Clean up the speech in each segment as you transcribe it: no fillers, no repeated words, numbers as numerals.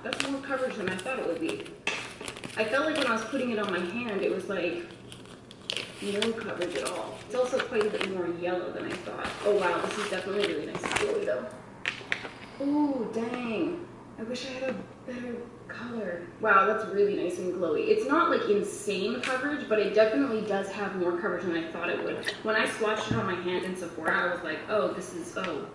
that's more coverage than I thought it would be. I felt like when I was putting it on my hand, it was like no coverage at all. It's also quite a bit more yellow than I thought. Oh wow, this is definitely really nice and glowy though. Oh dang, I wish I had a better color. Wow, that's really nice and glowy. It's not like insane coverage, but it definitely does have more coverage than I thought it would. When I swatched it on my hand in Sephora, I was like, oh, this is, oh,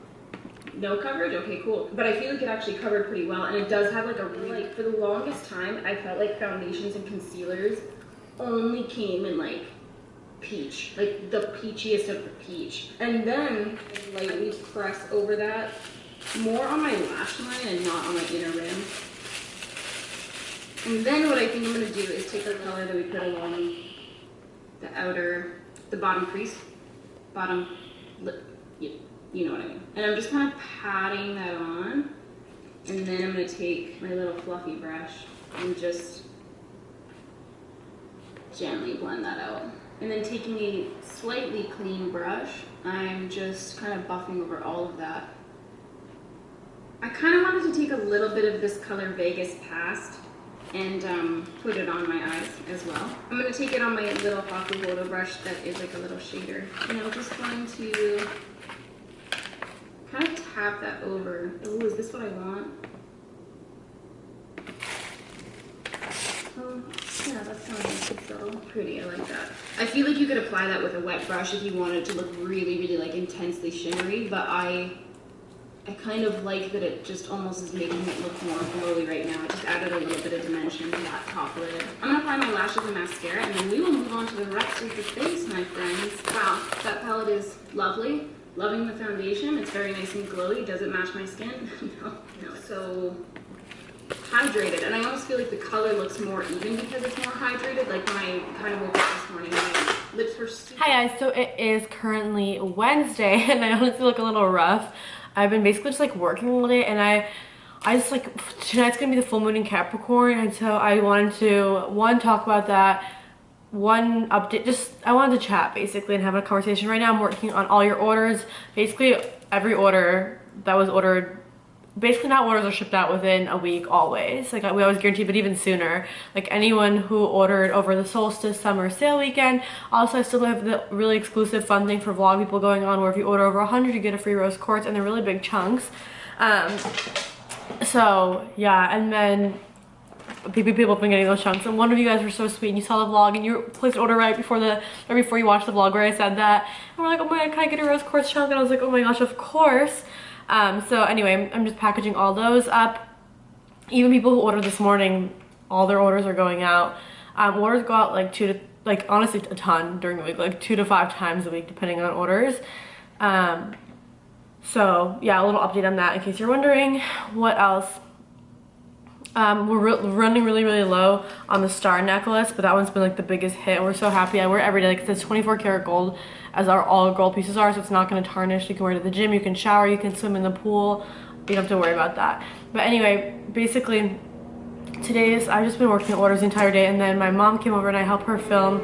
no coverage? Okay, cool. But I feel like it actually covered pretty well, and it does have like a really, like, for the longest time, I felt like foundations and concealers only came in like peach, like the peachiest of the peach. And then lightly press over that, more on my lash line and not on my inner rim. And then what I think I'm gonna do is take the color that we put along the bottom crease, bottom lip, you know what I mean. And I'm just kind of patting that on. And then I'm gonna take my little fluffy brush and just gently blend that out. And then taking a slightly clean brush, I'm just kind of buffing over all of that. I kind of wanted to take a little bit of this color Vegas Past and put it on my eyes as well. I'm going to take it on my little Haku photo brush that is like a little shader. And I'm just going to kind of tap that over. Oh, is this what I want? Oh, yeah, that's kind of so pretty. I like that. I feel like you could apply that with a wet brush if you wanted to look really, really like intensely shimmery, but I kind of like that it just almost is making it look more glowy right now. I just added a little bit of dimension to that top lid. I'm gonna apply my lashes and mascara, and then we will move on to the rest of the face, my friends. Wow, that palette is lovely. Loving the foundation. It's very nice and glowy. Does it match my skin? No. So hydrated, and I almost feel like the color looks more even because it's more hydrated. Like when I kind of woke up this morning, my lips were super... Hi guys, so it is currently Wednesday, and I honestly look a little rough. I've been basically just like working all day, and I just like, tonight's gonna be the full moon in Capricorn, and so I wanted to, one, talk about that, one, update, just, I wanted to chat basically and have a conversation. Right now I'm working on all your orders. Basically every order that was ordered, basically not orders are shipped out within a week always. Like we always guarantee, but even sooner. Like anyone who ordered over the solstice summer sale weekend. Also, I still have the really exclusive fun thing for vlog people going on, where if you order over 100 you get a free rose quartz, and they're really big chunks. So yeah, and then people have been getting those chunks, and one of you guys were so sweet and you saw the vlog and you placed an order right before you watched the vlog where I said that, and we're like, oh my god, can I get a rose quartz chunk? And I was like, oh my gosh, of course. So anyway, I'm just packaging all those up. Even people who ordered this morning, all their orders are going out. Orders go out like honestly a ton during the week, like 2 to 5 times a week depending on orders. So yeah, a little update on that in case you're wondering. What else? We're running really low on the star necklace, but that one's been like the biggest hit. We're so happy. I wear it every day. Like, it's 24 karat gold, as our all gold pieces are, so it's not going to tarnish. You can wear it to the gym, you can shower, you can swim in the pool. You don't have to worry about that. But anyway, basically I've just been working orders the entire day, and then my mom came over and I helped her film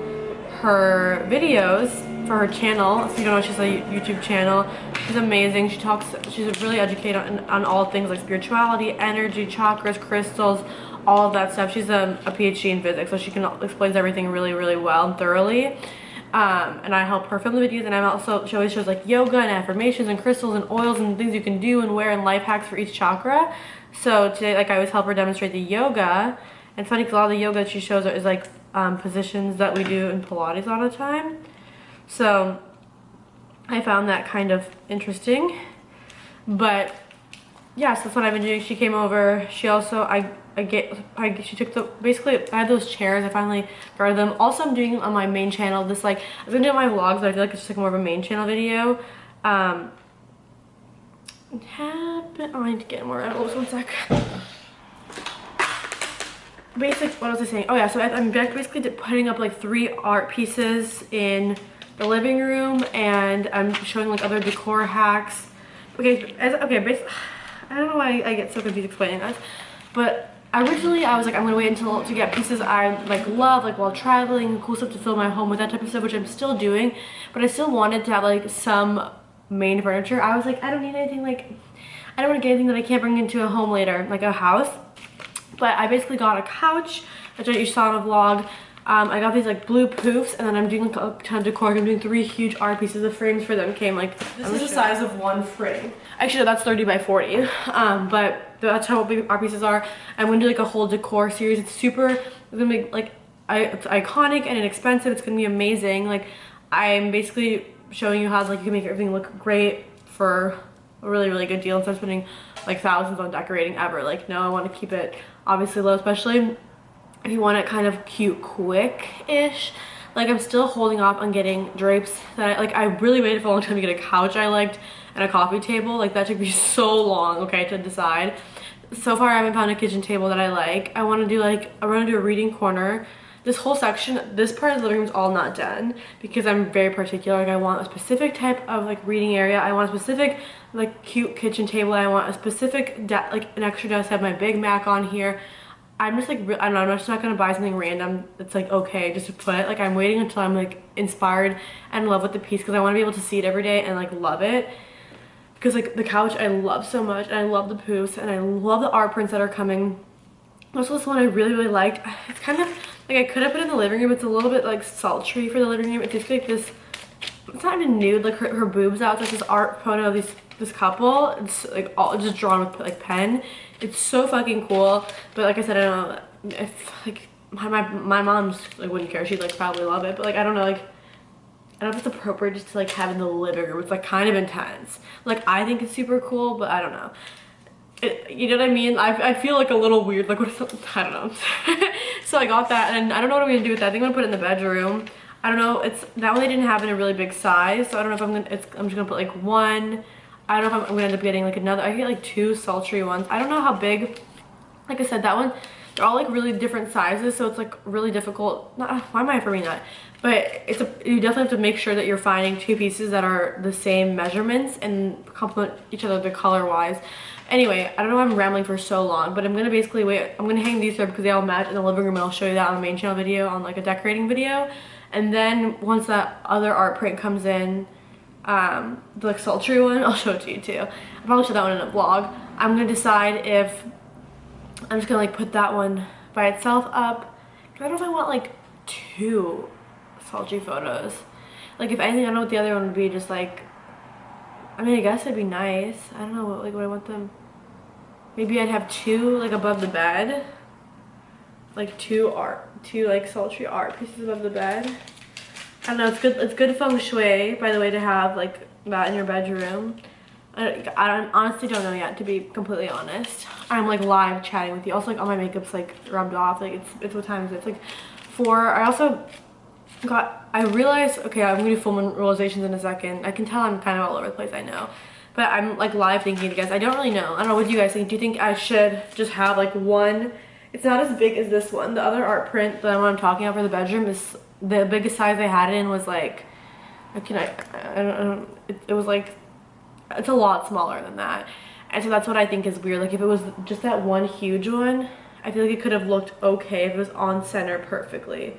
her videos for her channel. If you don't know, she's a YouTube channel. She's amazing. She's really educated on all things like spirituality, energy, chakras, crystals, all of that stuff. She's a PhD in physics, so she explains everything really well and thoroughly. And I help her film the videos, and she always shows like yoga and affirmations and crystals and oils and things you can do and wear and life hacks for each chakra. So today, like, I always help her demonstrate the yoga. And funny, because a lot of the yoga that she shows is like positions that we do in Pilates all the time. So I found that kind of interesting. But yeah, so that's what I've been doing. She came over. She also, she took basically, I had those chairs. I finally got them. Also, I'm doing on my main channel this, like, I've been doing my vlogs, but I feel like it's just like more of a main channel video. I need to get more edibles, 1 sec. What was I saying? Oh yeah, so I'm basically putting up like 3 art pieces in the living room, and I'm showing like other decor hacks. I don't know why I get so confused explaining this, but originally I was like, I'm gonna wait to get pieces I like love, like while traveling, cool stuff to fill my home with, that type of stuff, which I'm still doing, but I still wanted to have like some main furniture. I was like, I don't need anything, like, I don't want to get anything that I can't bring into a home later, like a house. But I basically got a couch, which you saw in a vlog. I got these like blue poofs, and then I'm doing like a ton of decor. I'm doing 3 huge art pieces. The frames for them came like, this is the size of one frame. Actually, that's 30 by 40. But that's how big art pieces are. I'm gonna do like a whole decor series. It's gonna be like, it's iconic and inexpensive. It's gonna be amazing. Like, I'm basically showing you how like you can make everything look great for a really, really good deal instead of spending like thousands on decorating ever. Like, no, I want to keep it obviously low, especially if you want it kind of cute quick-ish. Like, I'm still holding off on getting drapes that I really waited for a long time to get a couch I liked and a coffee table. Like, that took me so long, okay, to decide. So far I haven't found a kitchen table that I like. I want to do a reading corner. This whole section, this part of the living room is all not done because I'm very particular. Like, I want a specific type of like reading area. I want a specific like cute kitchen table. I want a specific like an extra desk to have my Big Mac on here. I'm just like, I don't know, I'm just not gonna buy something random that's like okay just to put. Like, I'm waiting until I'm like inspired and in love with the piece because I want to be able to see it every day and like love it. Because like the couch I love so much, and I love the poofs, and I love the art prints that are coming. Also, this one I really, really liked. It's kind of like I could have put it in the living room. It's a little bit like sultry for the living room. It's just like this, it's not even nude, like her boobs out. It's like this art photo of this couple. It's like all just drawn with like pen. It's so fucking cool. But like I said, I don't know if like my mom's like wouldn't care. She'd like probably love it. But like I don't know, like I don't know if it's appropriate just to like have in the living room. It's like kind of intense. Like, I think it's super cool, but I don't know. You know what I mean? I feel like a little weird. Like, what is it? I don't know. So I got that, and I don't know what I'm gonna do with that. I think I'm gonna put it in the bedroom. I don't know. It's that one they didn't have in a really big size, so I don't know if I'm just gonna put like one. I don't know if I'm gonna end up getting like another. I get like 2 sultry ones. I don't know how big. Like I said, that one, they're all like really different sizes, so it's like really difficult. Why am I affirming that? But you definitely have to make sure that you're finding 2 pieces that are the same measurements and complement each other the color wise. Anyway, I don't know why I'm rambling for so long, but I'm gonna basically wait. I'm gonna hang these there because they all match in the living room, and I'll show you that on the main channel video, on like a decorating video. And then once that other art print comes in, the like sultry one, I'll show it to you too. I'll probably show that one in a vlog. I'm gonna decide if I'm just gonna like put that one by itself up. I don't know if I want like 2 sultry photos. Like, if anything, I don't know what the other one would be. Just like, I mean, I guess it'd be nice. I don't know what like what I want them. Maybe I'd have 2 like above the bed, like 2 like sultry art pieces above the bed. I don't know. It's good feng shui, by the way, to have like that in your bedroom. I honestly don't know yet, to be completely honest. I'm like live chatting with you. Also, like all my makeup's like rubbed off. Like it's what time is it? It's like 4. I also I realized, okay, I'm gonna do full moon realizations in a second. I can tell I'm kind of all over the place, I know. But I'm like live thinking to you guys. I don't really know. I don't know what you guys think. Do you think I should just have like one? It's not as big as this one. The other art print that I'm talking about for the bedroom is the biggest size they had it in was like, I don't it was like, it's a lot smaller than that. And so that's what I think is weird. Like, if it was just that one huge one, I feel like it could have looked okay if it was on center perfectly,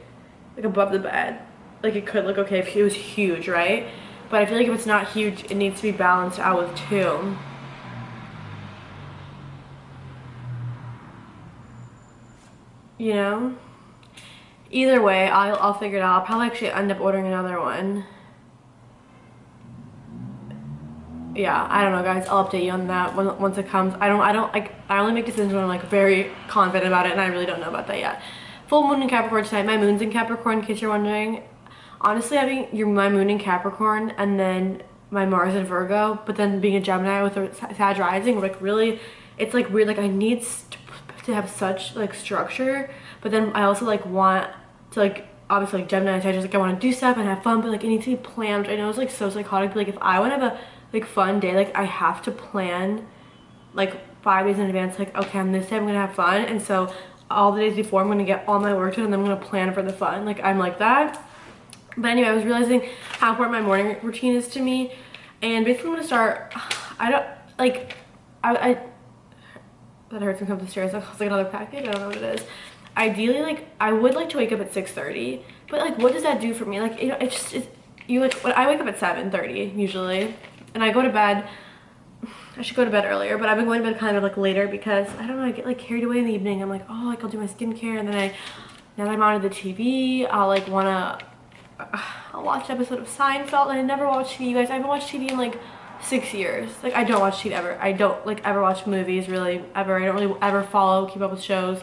like above the bed. Like, it could look okay if it was huge, right? But I feel like if it's not huge, it needs to be balanced out with 2. You know? Either way, I'll figure it out. I'll probably actually end up ordering another one. Yeah, I don't know, guys. I'll update you on that once it comes. I only make decisions when I'm like very confident about it, and I really don't know about that yet. Full moon in Capricorn tonight. My moon's in Capricorn, in case you're wondering. Honestly, having my moon in Capricorn and then my Mars in Virgo, but then being a Gemini with a Sag rising, like really, it's like weird. Like, I need to have such like structure, but then I also like want to like, obviously like Gemini and Sag, like I want to do stuff and have fun, but like it needs to be planned. I know it's like so psychotic, but like if I want to have a like fun day, like I have to plan like 5 days in advance. Like, okay, on this day I'm gonna have fun, and so all the days before I'm gonna get all my work done, and then I'm gonna plan for the fun. Like, I'm like that. But anyway, I was realizing how important my morning routine is to me, and basically I'm gonna start. I don't like that hurts me come up the stairs. That was like another package. I don't know what it is. Ideally, like I would like to wake up at 6:30, but like what does that do for me? Like, you know, you like when I wake up at 7:30 usually, and I go to bed. I should go to bed earlier, but I've been going to bed kind of like later because I don't know, I get like carried away in the evening. I'm like, oh, like I'll do my skincare, and then now that I'm on the TV, I'll like I'll watch an episode of Seinfeld. And I never watched TV, you guys. I haven't watched TV in like 6 years. Like I don't watch TV ever. I don't like ever watch movies really ever. I don't really ever keep up with shows.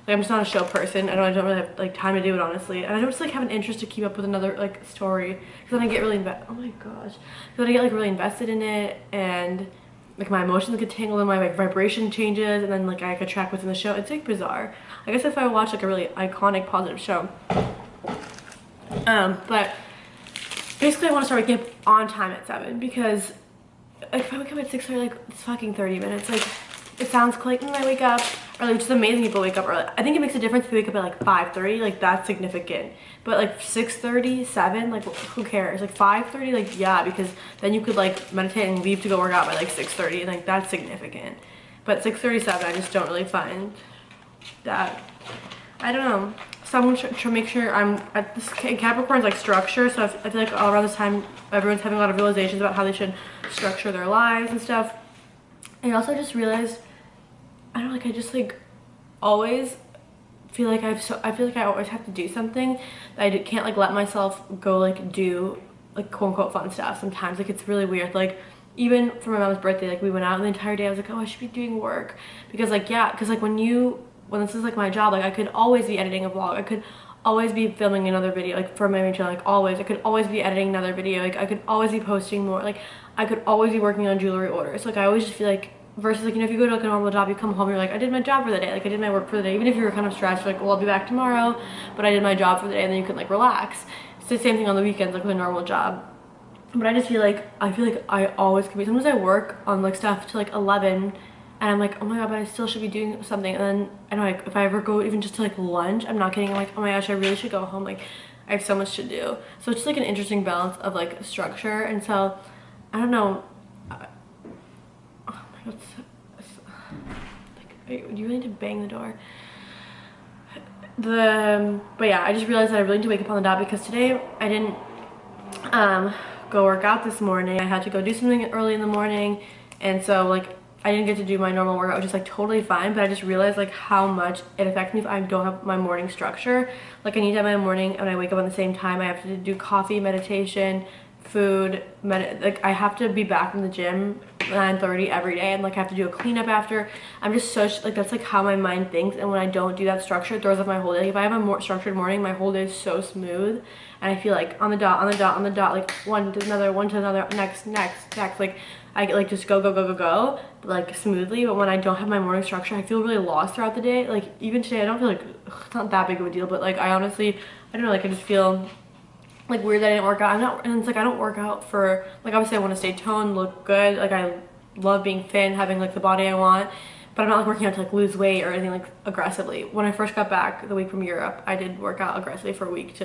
Like I'm just not a show person. I don't really have like time to do it, honestly. And I don't just like have an interest to keep up with another like story, because then I get really oh my gosh, then I get like really invested in it, and like my emotions get tangled in my like vibration changes, and then like I could track what's in the show. It's like bizarre. I guess if I watch like a really iconic positive show. But basically I want to start waking up on time at 7, because like if I wake up at 6:30, like it's fucking 30 minutes. Like it sounds quick when I wake up early, which is amazing. People wake up early. I think it makes a difference if you wake up at like 5:30, like that's significant. But like 6:30, 7, like who cares? Like 5:30, like yeah, because then you could like meditate and leave to go work out by like 6:30, and like that's significant. But 6:37, I just don't really find that. I don't know. Someone should make sure I'm at this Capricorn's like structure, so I feel like all around this time everyone's having a lot of realizations about how they should structure their lives and stuff. And I also just realized, I don't know, like I just like always feel like I feel like I always have to do something that I can't like let myself go like do like quote unquote fun stuff sometimes. Like it's really weird. Like even for my mom's birthday, like we went out and the entire day I was like, oh, I should be doing work, because like yeah, because like when this is like my job, like I could always be editing a vlog, I could always be filming another video like for my main channel, like always I could always be editing another video, like I could always be posting more, like I could always be working on jewelry orders. Like I always just feel like, versus like, you know, if you go to like a normal job, you come home, you're like, I did my job for the day, like I did my work for the day. Even if you were kind of stressed, you're like, well, I'll be back tomorrow, but I did my job for the day, and then you can like relax. It's the same thing on the weekends, like with a normal job. But I just feel like I always could be, sometimes I work on like stuff to like 11, and I'm like, oh my god, but I still should be doing something. And then I know, like if I ever go even just to like lunch, I'm not kidding, I'm like, oh my gosh, I really should go home, like I have so much to do. So it's just like an interesting balance of like structure. And so I don't know, oh my god, like you really need to bang the door. But yeah, I just realized that I really need to wake up on the dot, because today I didn't go work out this morning. I had to go do something early in the morning, and so like I didn't get to do my normal workout, which is like totally fine. But I just realized like how much it affects me if I don't have my morning structure. Like I need to have my morning, and I wake up at the same time. I have to do coffee, meditation, food, like I have to be back in the gym 9:30 every day, and like I have to do a cleanup after. I'm just such like, that's like how my mind thinks, and when I don't do that structure, it throws off my whole day. Like if I have a more structured morning, my whole day is so smooth, and I feel like on the dot, like one to another, next, like I get like just go, but like smoothly. But when I don't have my morning structure, I feel really lost throughout the day. Like even today, I don't feel like, it's not that big of a deal, but like I honestly, I don't know, like I just feel like weird that I didn't work out. And it's like I don't work out for, like obviously I want to stay toned, look good, like I love being thin, having like the body I want, but I'm not like working out to like lose weight or anything like aggressively. When I first got back the week from Europe, I did work out aggressively for a week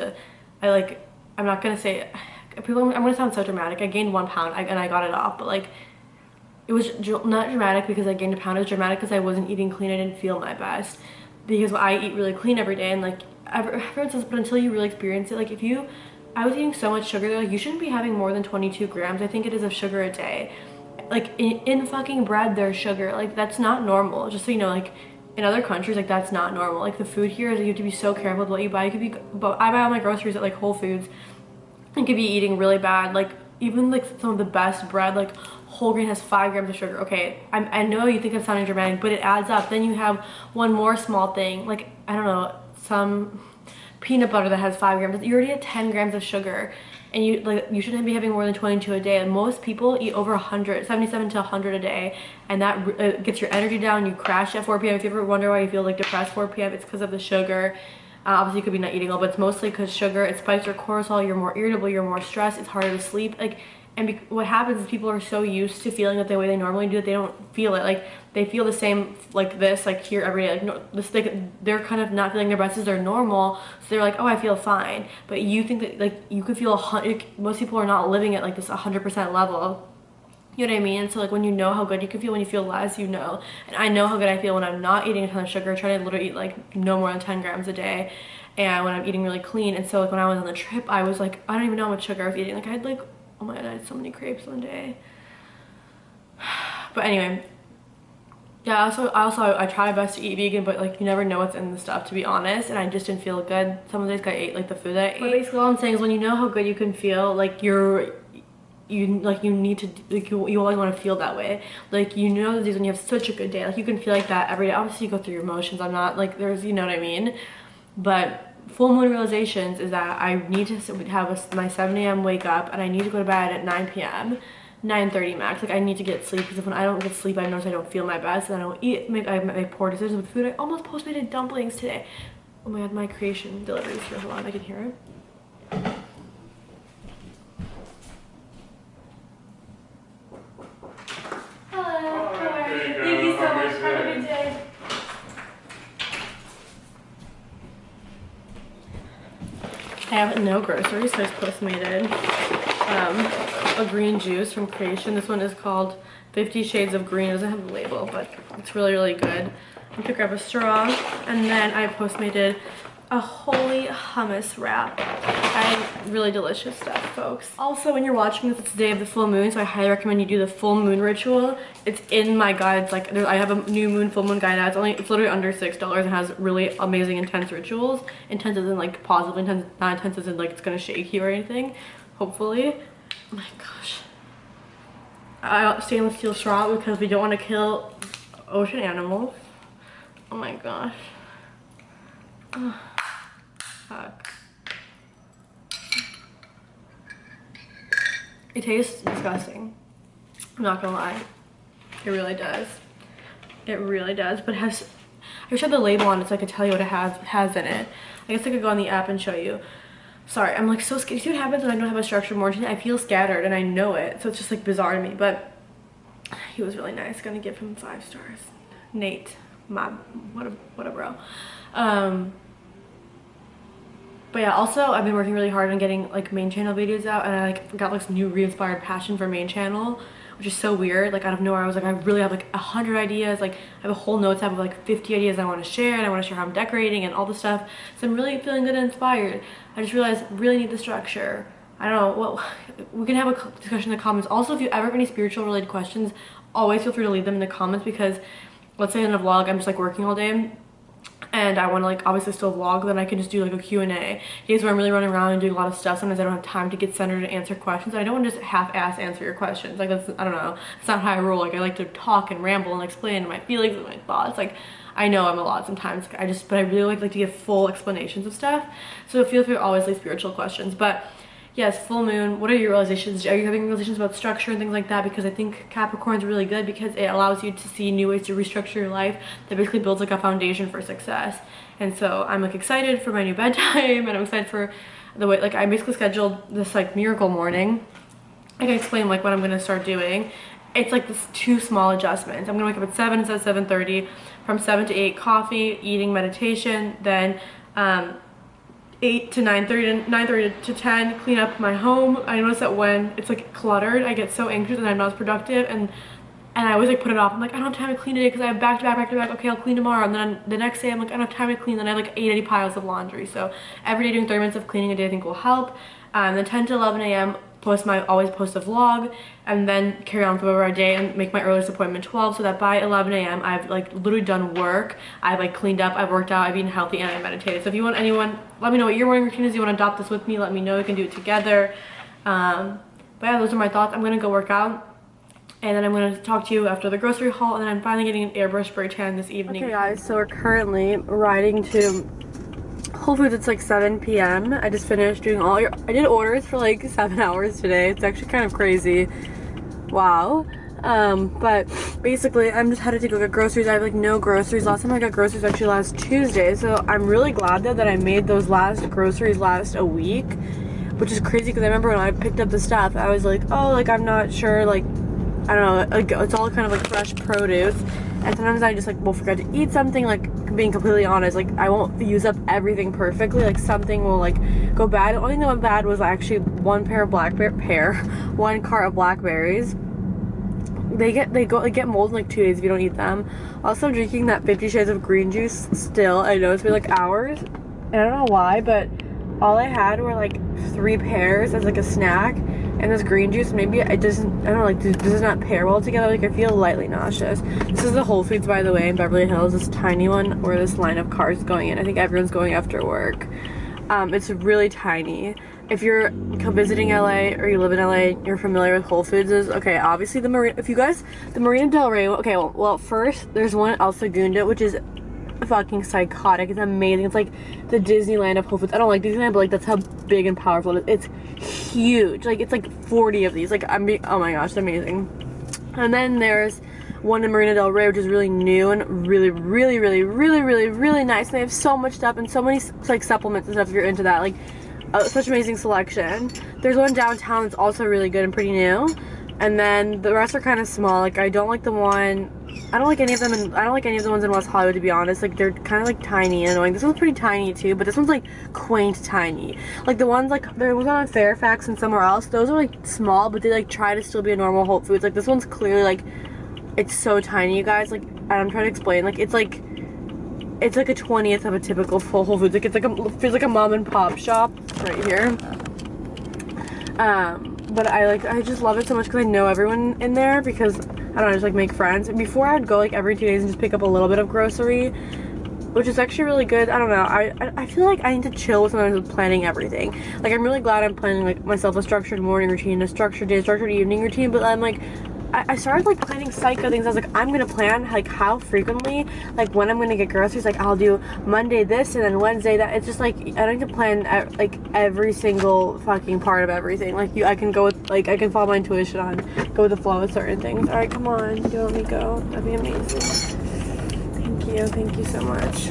I'm not gonna say, I'm gonna sound so dramatic, I gained 1 pound and I got it off, but like it was not dramatic because I gained a pound. It was dramatic because I wasn't eating clean. I didn't feel my best, because I eat really clean every day, and like everyone says, but until you really experience it, like I was eating so much sugar. They're like, you shouldn't be having more than 22 grams, I think it is, of sugar a day. Like in fucking bread there's sugar. Like that's not normal, just so you know. Like in other countries, like that's not normal. Like the food here is, you have to be so careful with what you buy. You could be, but I buy all my groceries at like Whole Foods. You could be eating really bad. Like even like some of the best bread, like whole grain, has 5 grams of sugar. Okay, I know you think I'm sounding dramatic, but it adds up. Then you have one more small thing, like I don't know, some peanut butter that has 5 grams. You're already at 10 grams of sugar, and you shouldn't be having more than 22 a day. And most people eat over 100, 77 to 100 a day, and that gets your energy down. You crash at 4 p.m. If you ever wonder why you feel like depressed 4 p.m., it's because of the sugar. Obviously you could be not eating all, but it's mostly because sugar. It spikes your cortisol, you're more irritable, you're more stressed, it's harder to sleep. Like, and what happens is people are so used to feeling that the way they normally do it, they don't feel it. Like they feel the same like this, like here every day. Like no, this, they're kind of not feeling their best as they're normal, so they're like, oh, I feel fine. But you think that like you could feel most people are not living at like this 100% level. You know what I mean? So like when you know how good you can feel when you feel less, you know. And I know how good I feel when I'm not eating a ton of sugar, trying to literally eat like no more than 10 grams a day, and when I'm eating really clean. And so like when I was on the trip, I was like, I don't even know how much sugar I was eating. Like I had like, oh my god, I had so many crepes one day. But anyway, yeah, I try my best to eat vegan, but like you never know what's in the stuff, to be honest, and I just didn't feel good some of the days I ate like the food that I ate. But basically all I'm saying is when you know how good you can feel, like you need to, like you always want to feel that way. Like, you know, the days when you have such a good day, like you can feel like that every day. Obviously you go through your emotions, I'm not like, there's, you know what I mean, but full moon realizations is that I need to have my 7 a.m. wake up, and I need to go to bed at 9 p.m. 9:30 max. Like I need to get sleep, because when I don't get sleep, I notice I don't feel my best, and I don't eat, I make poor decisions with food. I almost postmated dumplings today. Oh my god, my creation delivery is here. Hold on, I can hear it. Hello, how are you? Thank you so much. Have a good day. I have no groceries, so I just postmated a green juice from Creation. This one is called 50 Shades of Green. It doesn't have a label, but it's really, really good. I'm gonna grab a straw, and then I postmated a holy hummus wrap. Really delicious stuff, folks. Also, when you're watching this, it's the day of the full moon, so I highly recommend you do the full moon ritual. It's in my guides. Like, I have a new moon, full moon guide out. It's literally under $6 and has really amazing intense rituals. Intense as in like positive intense, not intense as in like it's gonna shake you or anything. Hopefully. Oh my gosh. I got stainless steel straw because we don't want to kill ocean animals. Oh my gosh. Oh, fuck. It tastes disgusting. I'm not gonna lie. It really does. It really does. But it has, I wish I had the label on it so I could tell you what it has in it. I guess I could go on the app and show you. Sorry, I'm like so scared. See what happens when I don't have a structured morning? I feel scattered and I know it. So it's just like bizarre to me. But he was really nice. Gonna give him 5 stars. Nate. What a bro. But yeah, also I've been working really hard on getting like main channel videos out, and I like got like some new re-inspired passion for main channel, which is so weird. Like out of nowhere I was like, I really have like 100 ideas. Like I have a whole notes app of like 50 ideas I want to share, and I want to share how I'm decorating and all this stuff. So I'm really feeling good and inspired. I just realized I really need the structure. I don't know what, we can have a discussion in the comments. Also, if you ever have any spiritual related questions, always feel free to leave them in the comments, because let's say in a vlog I'm just like working all day and I want to like obviously still vlog, then I can just do like a Q&A. Days where I'm really running around and doing a lot of stuff, sometimes I don't have time to get centered and answer questions, and I don't want to just half-ass answer your questions. Like that's, I don't know, it's not how I roll. Like I like to talk and ramble and explain my feelings and my thoughts. Like I know I'm a lot sometimes, but I really like to give full explanations of stuff. So feel free to always leave spiritual questions. But yes, full moon, what are your realizations? Are you having realizations about structure and things like that? Because I think Capricorn's really good because it allows you to see new ways to restructure your life that basically builds like a foundation for success. And so I'm like excited for my new bedtime, and I'm excited for the way, like I basically scheduled this like miracle morning. I can explain like what I'm gonna start doing. It's like this 2 small adjustments. I'm gonna wake up at 7 instead of 7:30. From 7 to 8, coffee, eating, meditation, then 8 to 9:30, 9:30 to 10, clean up my home. I notice that when it's like cluttered, I get so anxious and I'm not as productive, and I always like put it off. I'm like, I don't have time to clean today because I have back to back. Okay, I'll clean tomorrow. And then the next day I'm like, I don't have time to clean. Then I have like 80 piles of laundry. So every day doing 30 minutes of cleaning a day I think will help. Then 10 to 11 a.m. always post a vlog, and then carry on throughout our day and make my earliest appointment 12, so that by 11 a.m. I've like literally done work. I've like cleaned up, I've worked out, I've eaten healthy, and I meditated. So if you want anyone, let me know what your morning routine is. You want to adopt this with me, let me know. We can do it together. But yeah, those are my thoughts. I'm gonna go work out, and then I'm gonna talk to you after the grocery haul, and then I'm finally getting an airbrush spray tan this evening. Okay guys, so we're currently riding to Whole Foods. It's like 7 p.m. I just finished doing I did orders for like 7 hours today. It's actually kind of crazy. Wow. But basically I'm just headed to go get groceries. I have like no groceries. Last time I got groceries was actually last Tuesday, so I'm really glad though that I made those last groceries last a week, which is crazy because I remember when I picked up the stuff I was like, oh, like I'm not sure, like I don't know, like it's all kind of like fresh produce, and sometimes I just like will forget to eat something. Like being completely honest, like I won't use up everything perfectly, like something will like go bad. The only thing that went bad was actually one cart of blackberries. They get mold in like 2 days if you don't eat them. Also, I'm drinking that 50 Shades of Green juice still. I know it's been like hours, and I don't know why, but all I had were like 3 pears as like a snack, and this green juice, maybe it doesn't, I don't know, like, does it not pair well together? Like, I feel lightly nauseous. This is the Whole Foods, by the way, in Beverly Hills, this tiny one where this line of cars is going in. I think everyone's going after work. It's really tiny. If you're visiting LA or you live in LA, you're familiar with Whole Foods. Okay, obviously the Marina Del Rey. Okay, well first there's one in El Segundo, which is fucking psychotic. It's amazing. It's like the Disneyland of Whole Foods. I don't like Disneyland, but like that's how big and powerful it is. It's huge. Like it's like 40 of these. Like oh my gosh, it's amazing. And then there's one in Marina Del Rey, which is really new and really nice. And they have so much stuff and so many like supplements and stuff if you're into that. Like such amazing selection. There's one downtown that's also really good and pretty new. And then the rest are kind of small. Like I don't like any of them I don't like any of the ones in West Hollywood, to be honest. Like they're kind of like tiny and annoying. This one's pretty tiny too, but this one's like quaint tiny. Like the ones like there was one on Fairfax and somewhere else, those are like small, but they like try to still be a normal Whole Foods. Like this one's clearly like, it's so tiny, you guys. Like I'm trying to explain, like it's like a 20th of a typical full Whole Foods. Like it's like feels like a mom and pop shop right here. But I just love it so much because I know everyone in there, because I don't know, just like make friends. And before I'd go like every 2 days and just pick up a little bit of grocery, which is actually really good. I don't know, I feel like I need to chill with sometimes with planning everything. Like I'm really glad I'm planning like myself a structured morning routine, a structured day, structured evening routine, but I'm like I started like planning psycho things. I was like, I'm gonna plan like how frequently, like when I'm gonna get groceries. Like I'll do Monday this and then Wednesday that. It's just like I don't need to plan like every single fucking part of everything. Like I can go with, like I can follow my intuition on, go with the flow with certain things. All right, come on, do you want me to go? That'd be amazing. Thank you so much.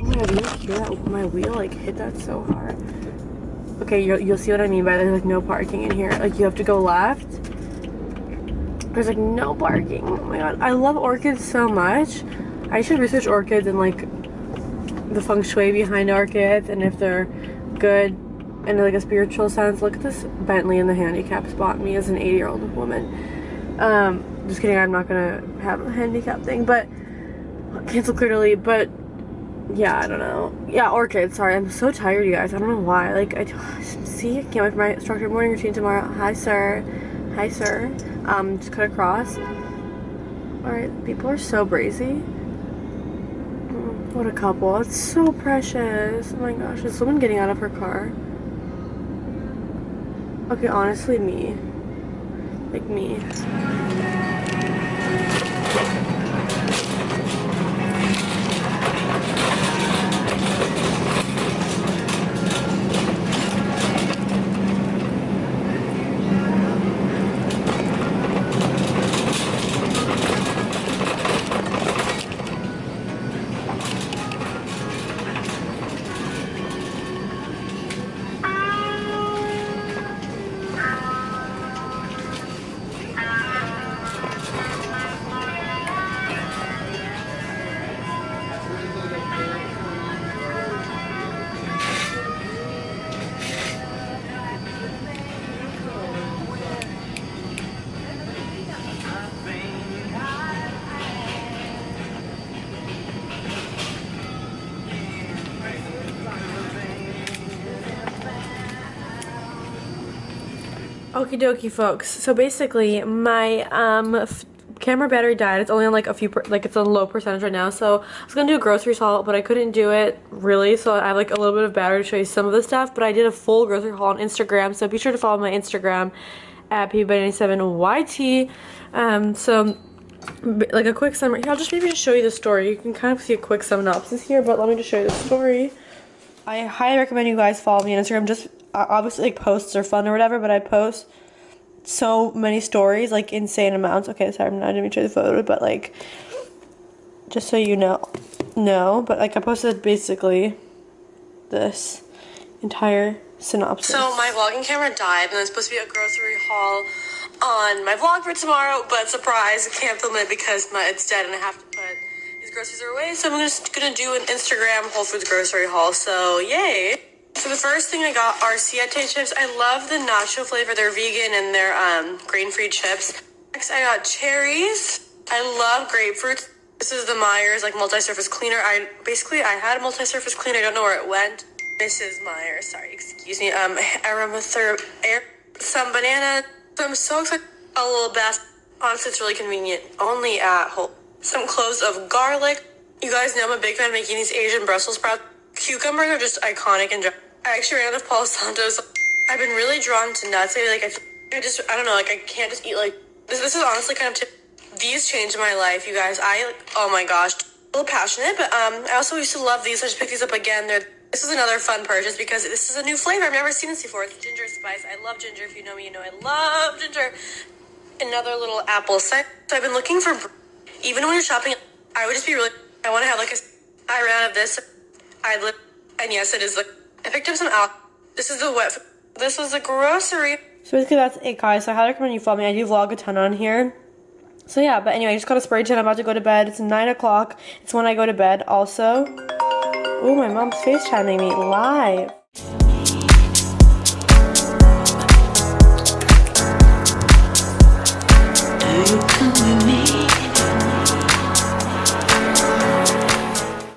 Oh my god, do you hear that? My wheel like hit that so hard. Okay, you'll see what I mean by there's like no parking in here. Like you have to go left. There's like no parking. Oh my god, I love orchids so much. I should research orchids and like the feng shui behind orchids and if they're good in like a spiritual sense. Look at this Bentley in the handicap spot, me as an 80-year-old woman. Just kidding, I'm not gonna have a handicap thing, but cancel clearly. But yeah, I don't know. Yeah, orchids. Sorry, I'm so tired, you guys. I don't know why. Like see, I can't wait for my structured morning routine tomorrow. Hi sir. Just cut across. Alright, people are so brazy. What a couple. It's so precious. Oh my gosh, is someone getting out of her car? Okay, honestly, me. Like me. Okie dokie, folks. So basically, my camera battery died. It's only on like a few, like it's a low percentage right now. So I was gonna do a grocery haul, but I couldn't do it really. So I have like a little bit of battery to show you some of the stuff. But I did a full grocery haul on Instagram. So be sure to follow my Instagram at pb97yt. So like a quick summary. Here, I'll just maybe just show you the story. You can kind of see a quick synopsis here, but let me just show you the story. I highly recommend you guys follow me on Instagram. Just obviously like posts are fun or whatever, but I post so many stories, like insane amounts. Okay, sorry, I'm not even show the photo, but like just so you know, but like I posted basically this entire synopsis. So my vlogging camera died, and it's supposed to be a grocery haul on my vlog for tomorrow, but surprise, I can't film it because it's dead and I have to put these groceries away. So I'm just gonna do an Instagram Whole Foods grocery haul. So yay! So the first thing I got are Siete chips. I love the nacho flavor. They're vegan and they're grain-free chips. Next, I got cherries. I love grapefruit. This is the Myers like multi-surface cleaner. I had a multi-surface cleaner. I don't know where it went. Mrs. Myers, sorry, excuse me. some banana. So I'm so excited. A little basket. Honestly, it's really convenient. Only at home. Some cloves of garlic. You guys know I'm a big fan of making these Asian Brussels sprouts. Cucumbers are just iconic and I actually ran out of Palo Santos. I've been really drawn to nuts. Maybe like I don't know, like I can't just eat like this is honestly kind of these changed my life, you guys. Oh my gosh. A little passionate, but I also used to love these. I just picked these up again. This is another fun purchase because this is a new flavor. I've never seen this before. It's ginger spice. I love ginger. If you know me, you know I love ginger. Another little apple cider. So I've been looking for, even when you're shopping, I would just be really, I want to have like I ran out of this. And yes, it is like, I picked up some alcohol. This is the wet, this was the grocery. So basically that's it, guys. So I highly recommend you follow me. I do vlog a ton on here. So yeah, but anyway, I just got a spray tan. I'm about to go to bed. It's 9 o'clock. It's when I go to bed also. Oh, my mom's FaceTiming me live.